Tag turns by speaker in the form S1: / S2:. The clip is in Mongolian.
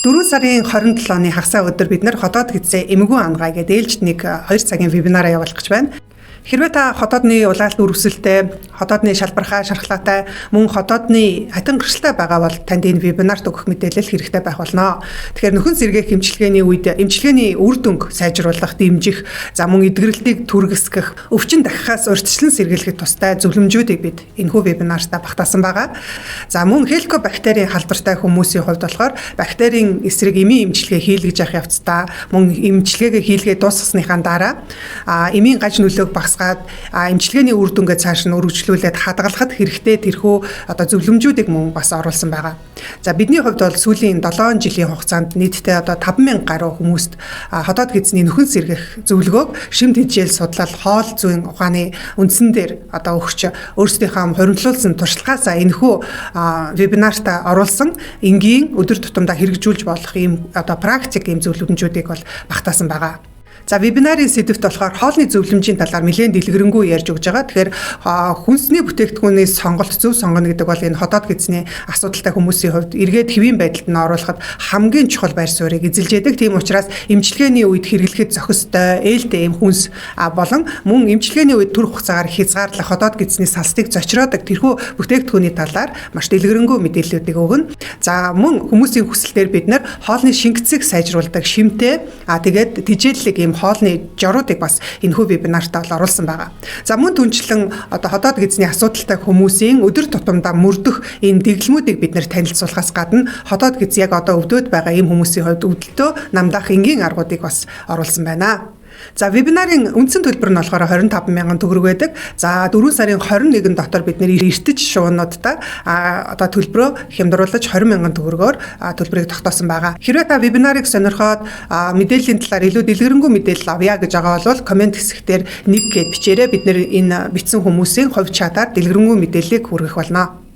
S1: 4 сарын 27 оны хагас өдөр бид нэр хотоод гизээ эмгүү ангаа гэдэг ээлжид нэг 2 цагийн вебинараа явуулах гэж байна. Хэрвээ та хотоодны улаалт үргэлжлэлтэй, хотоодны шалбархай, шархлаатай, мөн хотоодны хатан гэрчлэлтэй байгаа бол танд энэ вебинарт өгөх мэдээлэл хэрэгтэй байх болно. Тэгэхээр нөхөн сэргээх эмчилгээний үед эмчилгээний үр дүнг сайжруулах, дэмжих, за мөн эдгэрэлтийг түргэсгэх, өвчин дахихаас урьдчилан сэргийлэхэд тустай зөвлөмжүүдийг бид энэхүү вебинартаа багтаасан байгаа. За мөн хеликобактерийн халдвартай хүмүүсийн хувьд болохоор бактерийн эсрэг эмийн эмчилгээ хийлгэж явах явцдаа мөн эмчилгээгээ хийлгээ дуусгасныхаа дараа эмийн гаж нөлөөг эмчилгээний үр дүнгээ цааш нь өргөжлүүлээд хадгалахад хэрэгтэй тэрхүү зөвлөмжүүдийг мөн бас оруулсан байгаа. За бидний хувьд бол сүүлийн 7 жилийн хугацаанд нийтдээ 5000 гаруй хүмүүст хотоод гизний нөхөн сэргэх зөвлөгөөг шимт хичээл судлал хоол зүйн ухааны үндсэн дээр өгч өөрсдийнхөө хуримтлуулсан туршлагаасаа энэхүү вебинарт оруулсан энгийн өдөр тутамдаа хэрэгжүүлж болох ийм практик ийм зөвлөмжүүдийг бол багтаасан байгаа. За вебинарын сэдэвт болохоор хоолны зөвлөмжийн талаар нэлээд дэлгэрэнгүй ярьж өгж байгаа. Тэгэхээр хүнсний бүтээгдэхүүний сонголт зөв сонгоно гэдэг бол энэ хотоод гизний асуудалтай хүмүүсийн хувьд эргээд хэвийн байдалд нь оруулахад хамгийн чухал байр суурийг эзэлж яадаг. Тийм учраас эмчилгээний үед хэрэглэхэд зохистой ээлтэй эм хүнс болон мөн эмчилгээний үед түр хугацаагаар хязгаарлах хотоод гизний салстыг зочроодог тэрхүү бүтээгдэхүүний талаар маш дэлгэрэнгүй мэдээллүүдийг өгнө. За мөн хүмүүсийн хүсэлтээр бид нэр хоолны шингэцийг сайжруулдаг шимтэй тэгээд тижээллэг хоолны жоруудыг бас энэхүү вебинартаа оруулсан байгаа. За мөн түнчлэн хотоод гизний асуудалтай хүмүүсийн өдөр тутамдаа мөрдөх энэ дэглэмүүдийг бид нэр танилцуулахаас гадна хотоод гиз яг өвдөд байгаа ийм хүмүүсийн хувьд өвдөлтөө намдаах энгийн аргуудыг бас оруулсан байна. За вебинарын үндсэн төлбөр нь болохоор 25,000 төгрөг байдаг. За 4 сарын 21 дотор бид нэр эртэж шуунуудаа төлбөрөө хямдруулж 20,000 төгрөгөөр төлбөрийг тогтоосон байгаа. Хэрвээ та вебинарыг сонирхоод мэдээллийн талаар илүү дэлгэрэнгүй мэдээлэл авъя гэж байгаа бол комент хэсгээр нэг гэж бичээрэй. Бид нэр энэ бичсэн хүмүүсийн хувь чатаар дэлгэрэнгүй мэдээллийг хүргэх болно.